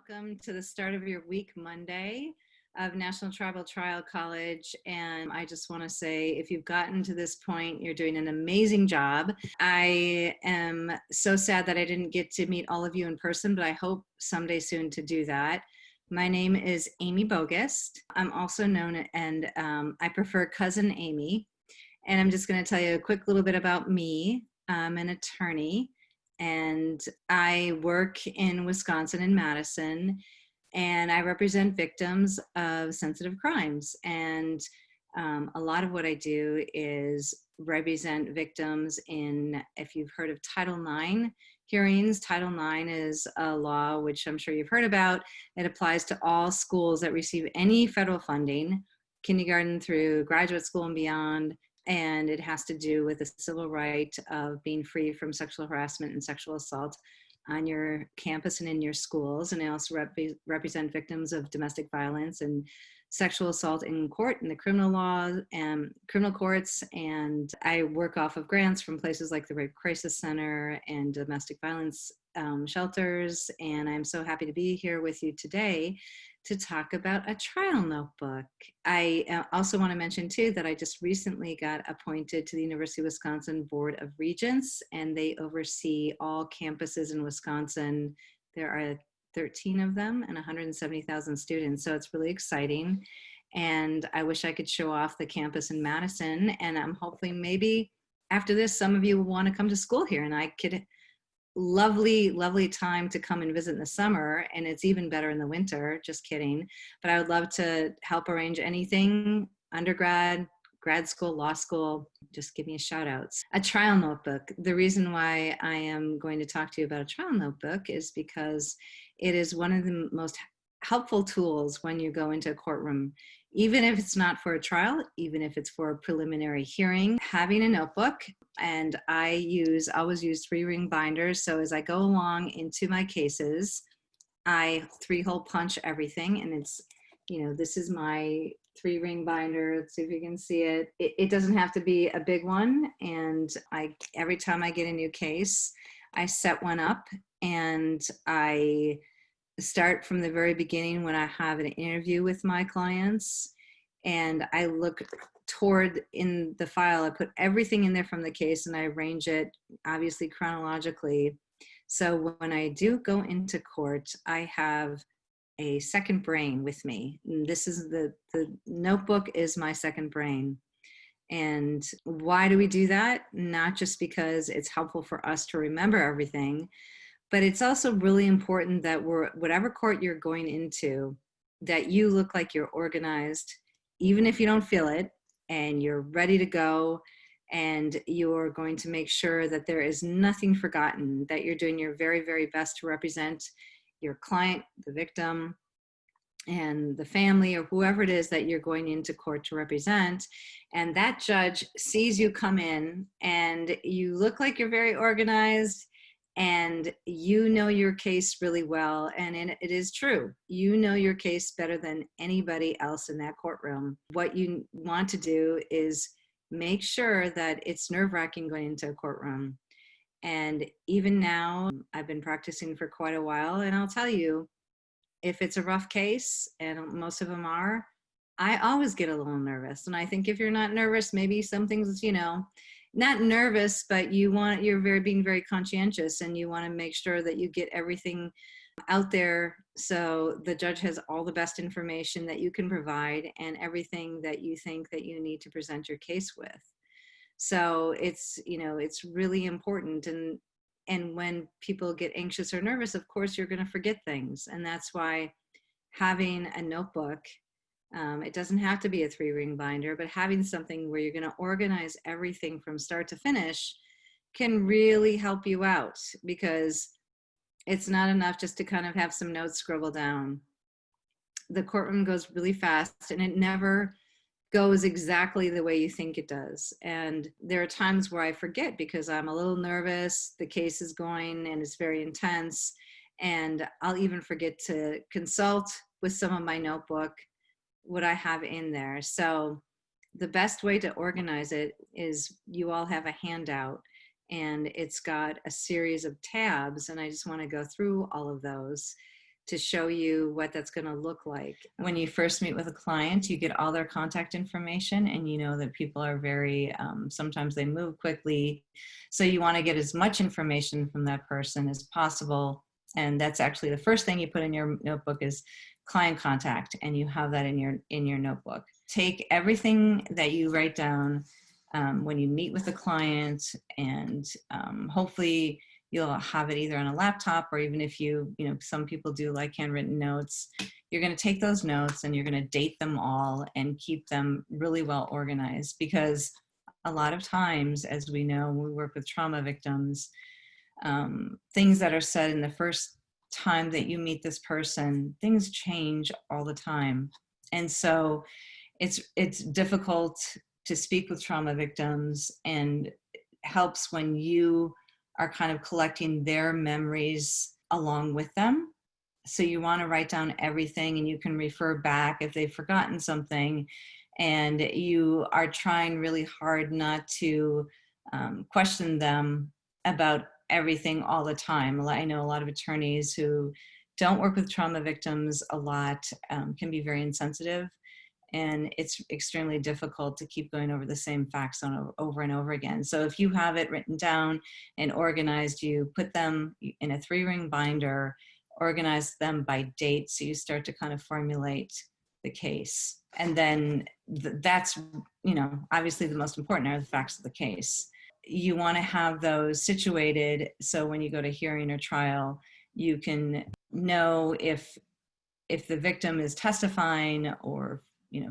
welcome to the start of your week, Monday of National Tribal Trial College. And I just want to say, if you've gotten to this point, you're doing an amazing job. I am so sad that I didn't get to meet all of you in person, but I hope someday soon to do that. My name is Amy Bogost. I'm also known, and I prefer Cousin Amy. And I'm just going to tell you a quick little bit about me. I'm an attorney, and I work in Wisconsin in Madison, and I represent victims of sensitive crimes. And a lot of what I do is represent victims in, if you've heard of Title IX hearings. Title IX is a law which I'm sure you've heard about. It applies to all schools that receive any federal funding, kindergarten through graduate school and beyond. And it has to do with the civil right of being free from sexual harassment and sexual assault on your campus and in your schools. And I also represent victims of domestic violence and sexual assault in court, in the criminal law and criminal courts. And I work off of grants from places like the Rape Crisis Center and domestic violence shelters. And I'm so happy to be here with you today to talk about a trial notebook. I also want to mention too that I just recently got appointed to the University of Wisconsin Board of Regents, and they oversee all campuses in Wisconsin. There are 13 of them and 170,000 students, so it's really exciting. And I wish I could show off the campus in Madison, and I'm hopefully maybe after this, some of you will want to come to school here, and I could lovely time to come and visit in the summer, and it's even better in the winter. Just kidding. But I would love to help arrange anything, undergrad, grad school, law school. Just give me a shout out. A trial notebook. The reason why I am going to talk to you about a trial notebook is because it is one of the most helpful tools when you go into a courtroom. Even if it's not for a trial, even if it's for a preliminary hearing, having a notebook. And I always use 3-ring binders. So as I go along into my cases, I 3-hole punch everything. And it's, this is my 3-ring binder. Let's see if you can see it. It doesn't have to be a big one. And every time I get a new case, I set one up, and I start from the very beginning when I have an interview with my clients, and I look toward in the file. I put everything in there from the case, and I arrange it obviously chronologically. So when I do go into court, I have a second brain with me. And this is the notebook is my second brain. And why do we do that? Not just because it's helpful for us to remember everything, but it's also really important that whatever court you're going into, that you look like you're organized, even if you don't feel it, and you're ready to go, and you're going to make sure that there is nothing forgotten, that you're doing your very, very best to represent your client, the victim, and the family, or whoever it is that you're going into court to represent. And that judge sees you come in, and you look like you're very organized, and you know your case really well. And it is true. You know your case better than anybody else in that courtroom. What you want to do is make sure that it's nerve-wracking going into a courtroom. And even now, I've been practicing for quite a while, and I'll tell you, if it's a rough case, and most of them are, I always get a little nervous. And I think if you're not nervous, maybe some things, not nervous, but you're being very conscientious, and you want to make sure that you get everything out there so the judge has all the best information that you can provide and everything that you think that you need to present your case with. So it's really important. And when people get anxious or nervous, of course, you're going to forget things. And that's why having a notebook, it doesn't have to be a 3-ring binder, but having something where you're going to organize everything from start to finish can really help you out, because it's not enough just to kind of have some notes scribbled down. The courtroom goes really fast, and it never goes exactly the way you think it does. And there are times where I forget because I'm a little nervous, the case is going and it's very intense, and I'll even forget to consult with some of my notebook what I have in there. So the best way to organize it is you all have a handout, and it's got a series of tabs, and I just want to go through all of those. to show you what that's going to look like. When you first meet with a client, you get all their contact information, and you know that people are very, sometimes they move quickly. So you want to get as much information from that person as possible. And that's actually the first thing you put in your notebook is client contact, and you have that in your notebook. Take everything that you write down when you meet with the client, and hopefully you'll have it either on a laptop, or even if some people do like handwritten notes. You're going to take those notes and you're going to date them all and keep them really well organized, because a lot of times, as we know, when we work with trauma victims, things that are said in the first time that you meet this person, things change all the time. And so it's difficult to speak with trauma victims, and helps when you are kind of collecting their memories along with them. So you want to write down everything, and you can refer back if they've forgotten something, and you are trying really hard not to question them about everything all the time. I know a lot of attorneys who don't work with trauma victims a lot can be very insensitive, and it's extremely difficult to keep going over the same facts over and over again. So if you have it written down and organized, you put them in a 3-ring binder, organize them by date, so you start to kind of formulate the case. And then that's, obviously the most important are the facts of the case. You want to have those situated so when you go to hearing or trial, you can know if the victim is testifying, or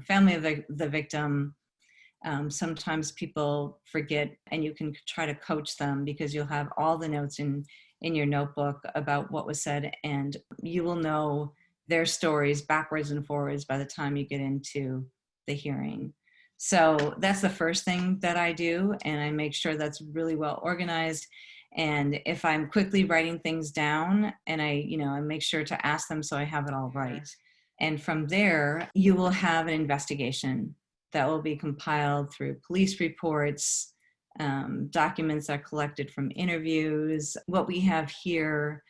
family of the victim. Sometimes people forget, and you can try to coach them, because you'll have all the notes in your notebook about what was said, and you will know their stories backwards and forwards by the time you get into the hearing. So that's the first thing that I do, and I make sure that's really well organized. And if I'm quickly writing things down, and I make sure to ask them so I have it all right. And from there, you will have an investigation that will be compiled through police reports, documents that are collected from interviews. What we have here,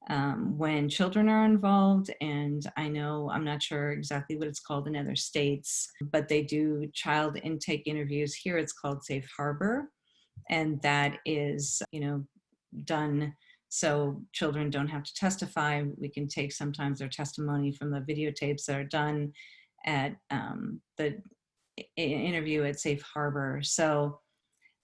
when children are involved, and I'm not sure exactly what it's called in other states, but they do child intake interviews. Here it's called Safe Harbor, and that is, done so children don't have to testify. We can take sometimes their testimony from the videotapes that are done at the interview at Safe Harbor. So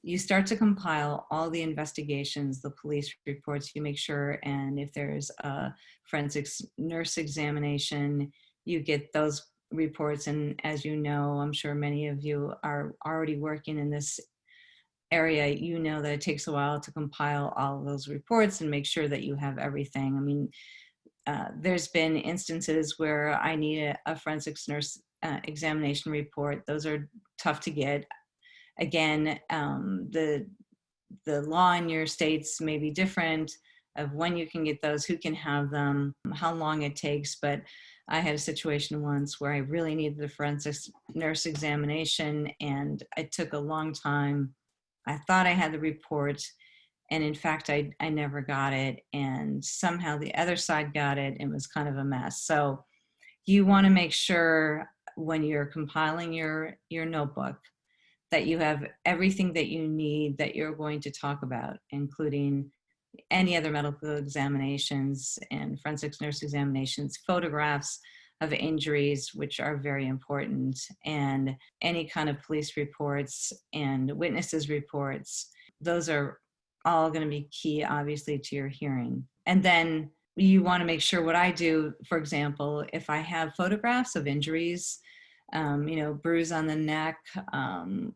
you start to compile all the investigations, the police reports, you make sure, and if there's a forensics nurse examination, you get those reports. And as you know, I'm sure many of you are already working in this area, that it takes a while to compile all of those reports and make sure that you have everything. I mean, there's been instances where I need a forensics nurse examination report. Those are tough to get. Again, the law in your states may be different of when you can get those, who can have them, how long it takes. But I had a situation once where I really needed a forensics nurse examination, and it took a long time. I thought I had the report, and in fact, I never got it. And somehow the other side got it, and it was kind of a mess. So you want to make sure when you're compiling your notebook that you have everything that you need that you're going to talk about, including any other medical examinations and forensics nurse examinations, photographs of injuries, which are very important, and any kind of police reports and witnesses reports. Those are all going to be key, obviously, to your hearing. And then you want to make sure, what I do, for example, if I have photographs of injuries, bruise on the neck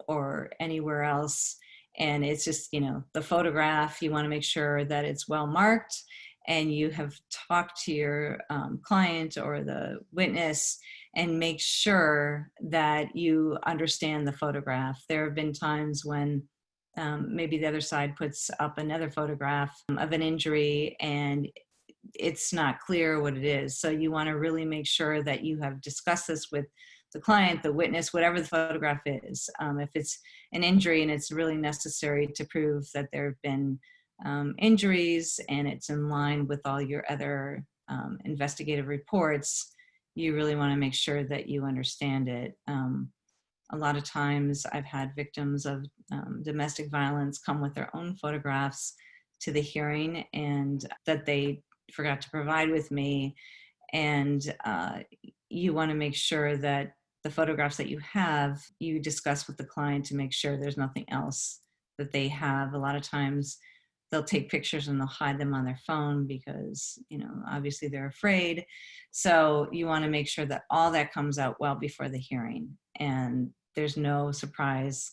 or anywhere else, and it's just, the photograph, you want to make sure that it's well marked, and you have talked to your client or the witness and make sure that you understand the photograph. There have been times when maybe the other side puts up another photograph of an injury and it's not clear what it is. So you want to really make sure that you have discussed this with the client, the witness, whatever the photograph is. If it's an injury and it's really necessary to prove that there have been injuries and it's in line with all your other investigative reports, you really want to make sure that you understand it. A lot of times I've had victims of domestic violence come with their own photographs to the hearing and that they forgot to provide with me. And you want to make sure that the photographs that you have, you discuss with the client to make sure there's nothing else that they have. A lot of times they'll take pictures and they'll hide them on their phone because, obviously they're afraid. So you want to make sure that all that comes out well before the hearing and there's no surprise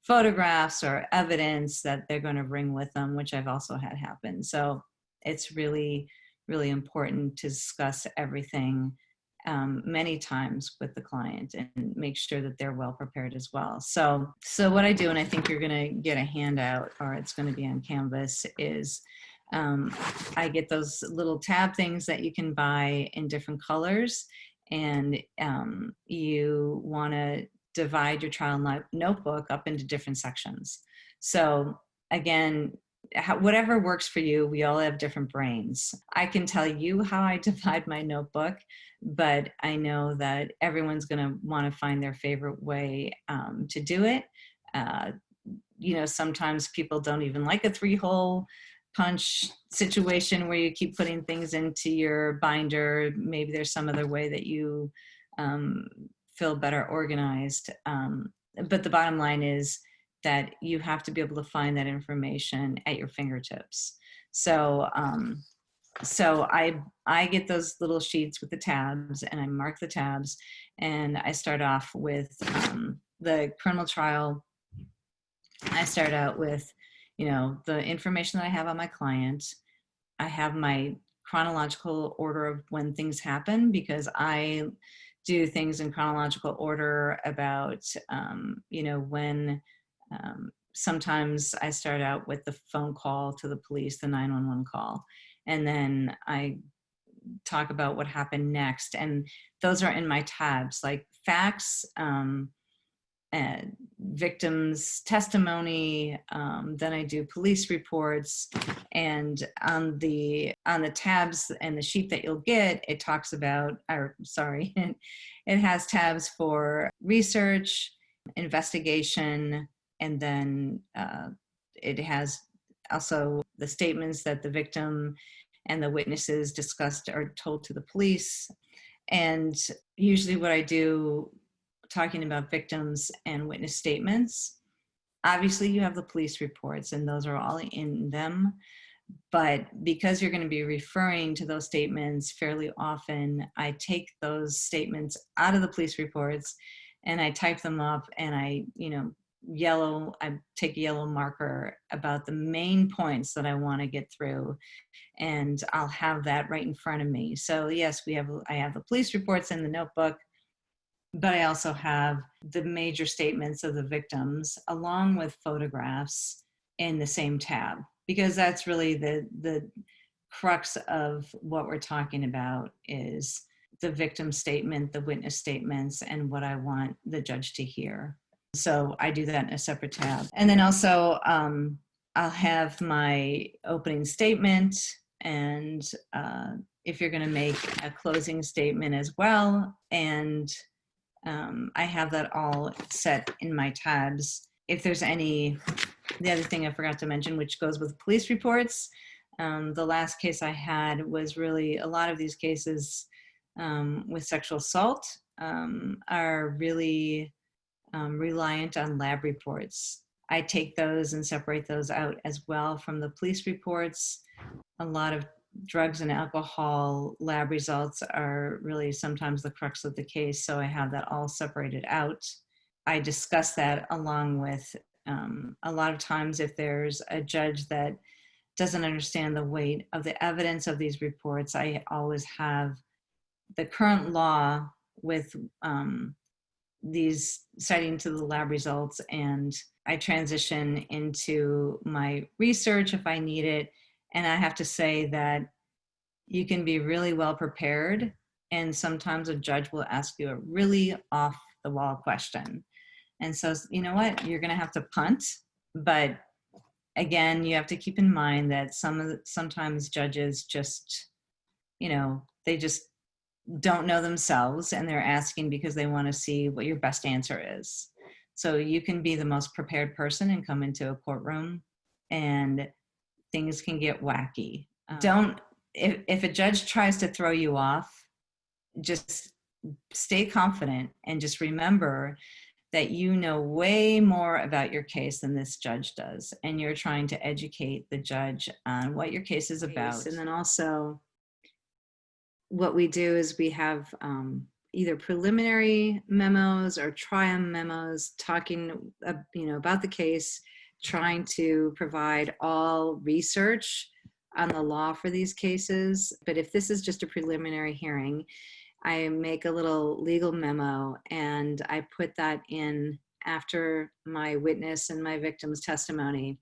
photographs or evidence that they're going to bring with them, which I've also had happen. So it's really, really important to discuss everything many times with the client and make sure that they're well prepared as well. So what I do, and I think you're going to get a handout or it's going to be on Canvas, is I get those little tab things that you can buy in different colors, and you want to divide your trial notebook up into different sections. So again, whatever works for you, we all have different brains. I can tell you how I divide my notebook, but I know that everyone's going to want to find their favorite way to do it. Sometimes people don't even like a 3-hole punch situation where you keep putting things into your binder. Maybe there's some other way that you feel better organized. But the bottom line is that you have to be able to find that information at your fingertips. So I get those little sheets with the tabs and I mark the tabs, and I start off with the criminal trial. I start out with, the information that I have on my client. I have my chronological order of when things happen because I do things in chronological order about, when sometimes I start out with the phone call to the police, the 911 call, and then I talk about what happened next. And those are in my tabs, like facts, victims' testimony. Then I do police reports, and on the tabs and the sheet that you'll get, it talks about, it has tabs for research, investigation, and then it has also the statements that the victim and the witnesses discussed or told to the police. And usually what I do, talking about victims and witness statements, obviously you have the police reports and those are all in them. But because you're going to be referring to those statements fairly often, I take those statements out of the police reports and I type them up, and I take a yellow marker about the main points that I want to get through, and I'll have that right in front of me. So yes, I have the police reports in the notebook, but I also have the major statements of the victims along with photographs in the same tab, because that's really the crux of what we're talking about, is the victim statement, the witness statements, and what I want the judge to hear. So I do that in a separate tab. And then also I'll have my opening statement, and if you're going to make a closing statement as well. And I have that all set in my tabs. If there's the other thing I forgot to mention, which goes with police reports, the last case I had was really, a lot of these cases with sexual assault are really reliant on lab reports. I take those and separate those out as well from the police reports. A lot of drugs and alcohol lab results are really sometimes the crux of the case, so I have that all separated out. I discuss that along with a lot of times if there's a judge that doesn't understand the weight of the evidence of these reports, I always have the current law with these citing to the lab results, and I transition into my research if I need it. And I have to say that you can be really well prepared, and sometimes a judge will ask you a really off the wall question. And so, you know what, you're going to have to punt. But again, you have to keep in mind that sometimes judges just they just don't know themselves, and they're asking because they want to see what your best answer is. So you can be the most prepared person and come into a courtroom, and things can get wacky. Don't, if a judge tries to throw you off, just stay confident and just remember that you know way more about your case than this judge does, and you're trying to educate the judge on what your case is about. And then also, what we do is we have either preliminary memos or trial memos talking about the case, trying to provide all research on the law for these cases. But if this is just a preliminary hearing, I make a little legal memo and I put that in after my witness and my victim's testimony.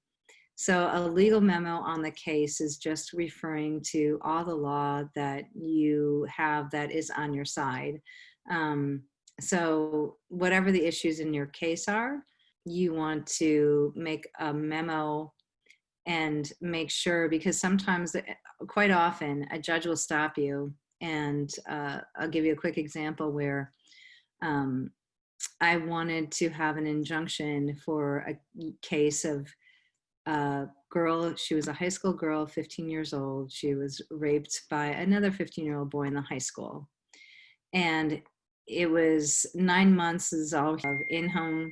So a legal memo on the case is just referring to all the law that you have that is on your side. So whatever the issues in your case are, you want to make a memo and make sure, because sometimes, quite often, a judge will stop you. And I'll give you a quick example where I wanted to have an injunction for a case of a girl. She was a high school girl, 15 years old. She was raped by another 15-year-old boy in the high school. And it was 9 months of in-home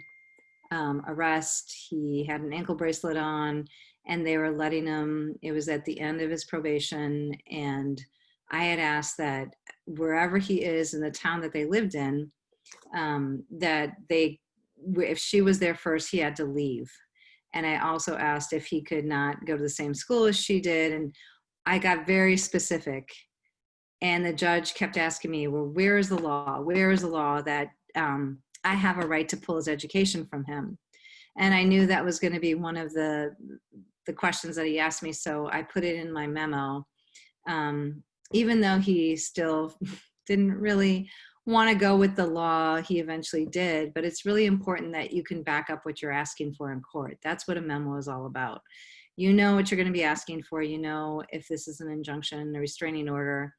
arrest. He had an ankle bracelet on, and they were letting him, it was at the end of his probation. And I had asked that wherever he is in the town that they lived in, that if she was there first, he had to leave. And I also asked if he could not go to the same school as she did. And I got very specific. And the judge kept asking me, well, where is the law? Where is the law that I have a right to pull his education from him? And I knew that was going to be one of the questions that he asked me. So I put it in my memo. Even though he still didn't really want to go with the law, he eventually did. But it's really important that you can back up what you're asking for in court. That's what a memo is all about. You know what you're going to be asking for. You know, if this is an injunction, a restraining order,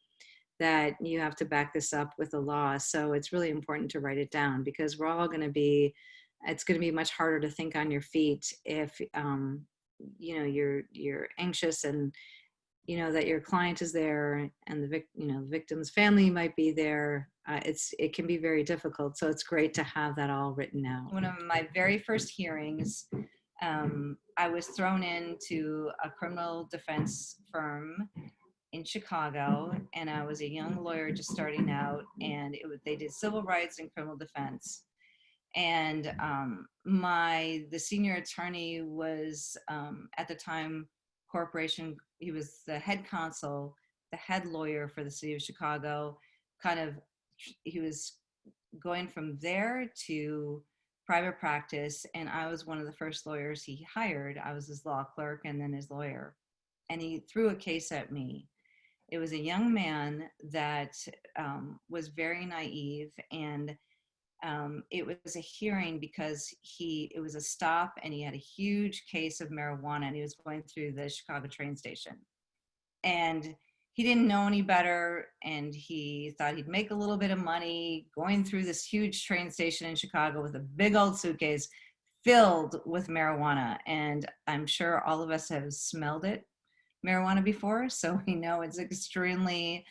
that you have to back this up with the law. So it's really important to write it down, because we're all going to be, it's going to be much harder to think on your feet if you're anxious, and that your client is there, and the victim's family might be there. It can be very difficult. So it's great to have that all written out. One of my very first hearings, I was thrown into a criminal defense firm in Chicago, and I was a young lawyer just starting out, and they did civil rights and criminal defense. And the senior attorney was at the time corporation. He was the head counsel, the head lawyer for the city of Chicago. He was going from there to private practice, and I was one of the first lawyers he hired. I was his law clerk and then his lawyer. And he threw a case at me. It was a young man that was very naive, and it was a hearing because it was a stop, and he had a huge case of marijuana, and he was going through the Chicago train station. And he didn't know any better, and he thought he'd make a little bit of money going through this huge train station in Chicago with a big old suitcase filled with marijuana. And I'm sure all of us have smelled marijuana before, so we know it's extremely,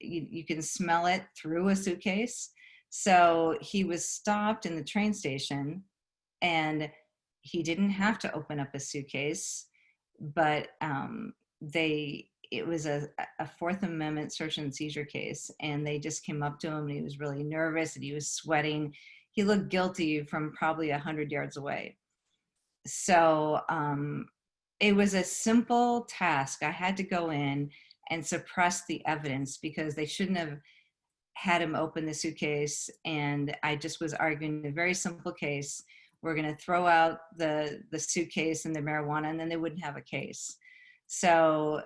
you can smell it through a suitcase. So he was stopped in the train station, and he didn't have to open up a suitcase, but it was a Fourth Amendment search and seizure case, and they just came up to him, and he was really nervous, and he was sweating. He looked guilty from probably 100 yards away. So it was a simple task. I had to go in and suppress the evidence because they shouldn't have had him open the suitcase. And I just was arguing a very simple case. We're going to throw out the suitcase and the marijuana, and then they wouldn't have a case. So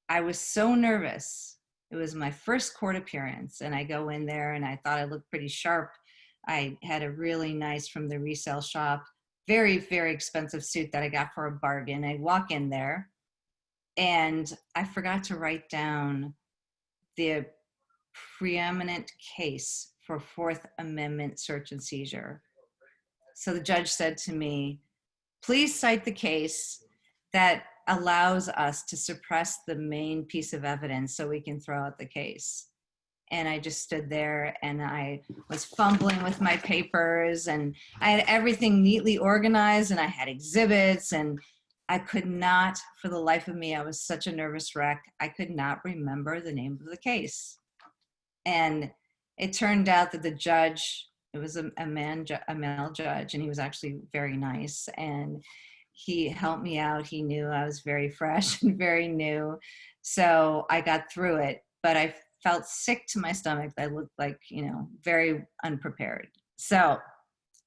I was so nervous. It was my first court appearance, and I go in there, and I thought I looked pretty sharp. I had a really nice, from the resale shop, very, very expensive suit that I got for a bargain. I walk in there, and I forgot to write down the preeminent case for Fourth Amendment search and seizure. So the judge said to me, please cite the case that allows us to suppress the main piece of evidence so we can throw out the case. And I just stood there and I was fumbling with my papers, and I had everything neatly organized, and I had exhibits, and I could not, for the life of me, I was such a nervous wreck, I could not remember the name of the case. And it turned out that the judge, it was a male judge, and he was actually very nice, and he helped me out. He knew I was very fresh and very new, so I got through it. But I felt sick to my stomach. I looked like, very unprepared. So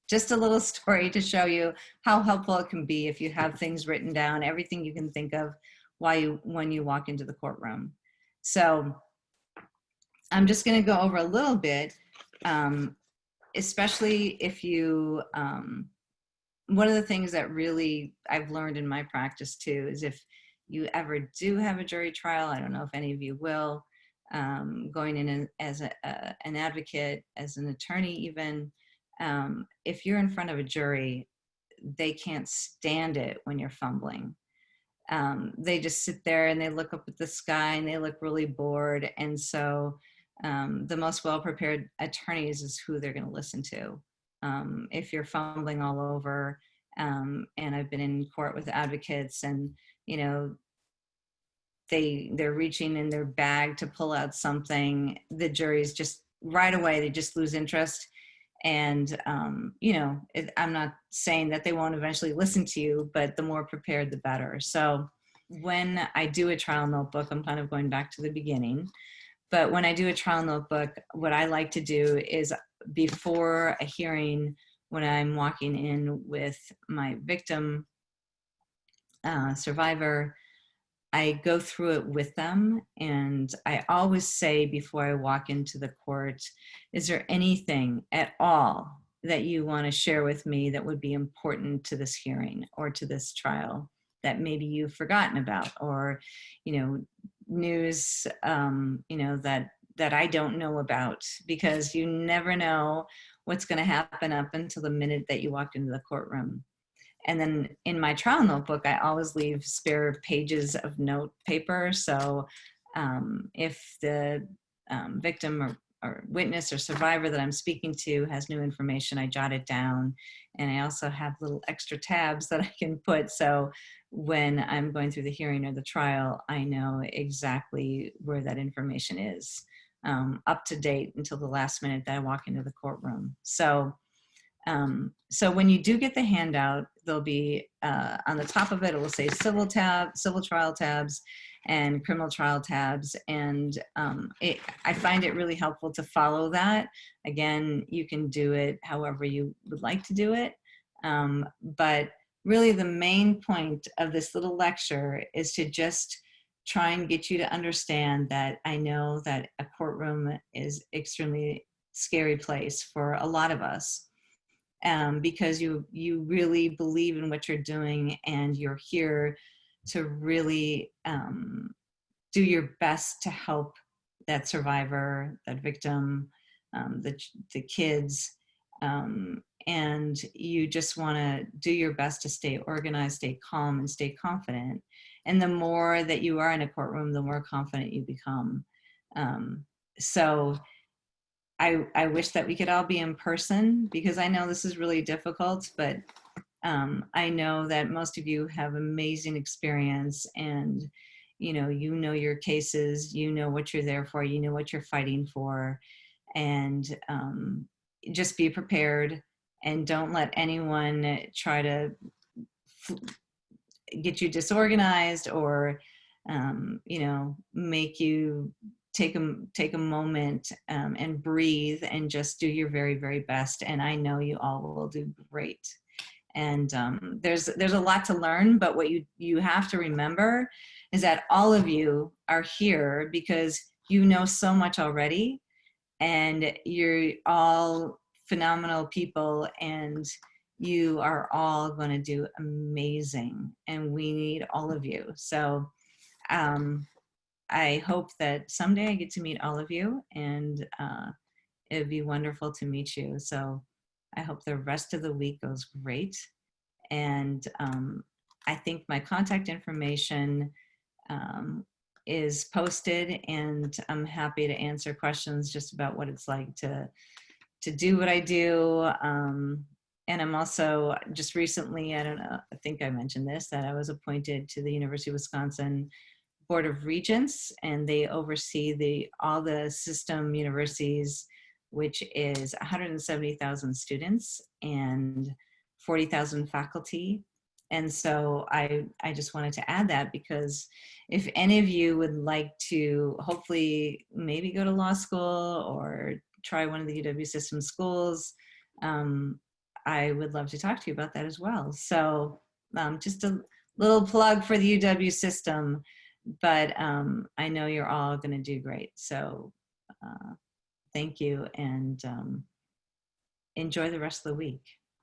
just a little story to show you how helpful it can be if you have things written down, everything you can think of when you walk into the courtroom. So I'm just going to go over a little bit, especially if you, one of the things that really I've learned in my practice too is if you ever do have a jury trial, I don't know if any of you will, going in as an advocate, as an attorney even, if you're in front of a jury, they can't stand it when you're fumbling. They just sit there and they look up at the sky and they look really bored. And so the most well-prepared attorneys is who they're going to listen to. If you're fumbling all over, and I've been in court with advocates, and they're reaching in their bag to pull out something, the jury's just right away, they just lose interest. And I'm not saying that they won't eventually listen to you, but the more prepared, the better. So when I do a trial notebook, I'm kind of going back to the beginning, but when I do a trial notebook, what I like to do is before a hearing, when I'm walking in with my victim, survivor, I go through it with them. And I always say before I walk into the court, is there anything at all that you want to share with me that would be important to this hearing or to this trial that maybe you've forgotten about, or, news, that I don't know about, because you never know what's going to happen up until the minute that you walk into the courtroom. And then in my trial notebook, I always leave spare pages of note paper. So if the victim or witness or survivor that I'm speaking to has new information, I jot it down. And I also have little extra tabs that I can put. So when I'm going through the hearing or the trial, I know exactly where that information is, up to date until the last minute that I walk into the courtroom. So when you do get the handout, there'll be on the top of it, it will say civil trial tabs and criminal trial tabs. And I find it really helpful to follow that. Again, you can do it however you would like to do it. But really the main point of this little lecture is to just try and get you to understand that I know that a courtroom is extremely scary place for a lot of us. Because you really believe in what you're doing, and you're here to really do your best to help that survivor, that victim, the kids, and you just want to do your best to stay organized, stay calm, and stay confident. And the more that you are in a courtroom, the more confident you become. So I wish that we could all be in person, because I know this is really difficult, but I know that most of you have amazing experience, and you know your cases, you know what you're there for, you know what you're fighting for, and just be prepared, and don't let anyone try to get you disorganized or make you take a moment and breathe and just do your very, very best. And I know you all will do great. And there's a lot to learn, but what you have to remember is that all of you are here because you know so much already, and you're all phenomenal people, and you are all going to do amazing, and we need all of you. So I hope that someday I get to meet all of you, and it'd be wonderful to meet you. So I hope the rest of the week goes great. And I think my contact information um, is posted, and I'm happy to answer questions just about what it's like to do what I do. And I'm also just recently, I don't know, I think I mentioned this, that I was appointed to the University of Wisconsin Board of Regents, and they oversee all the system universities, which is 170,000 students and 40,000 faculty. And so I just wanted to add that, because if any of you would like to hopefully maybe go to law school or try one of the UW system schools, I would love to talk to you about that as well. So just a little plug for the UW system, but I know you're all going to do great. So thank you, and enjoy the rest of the week.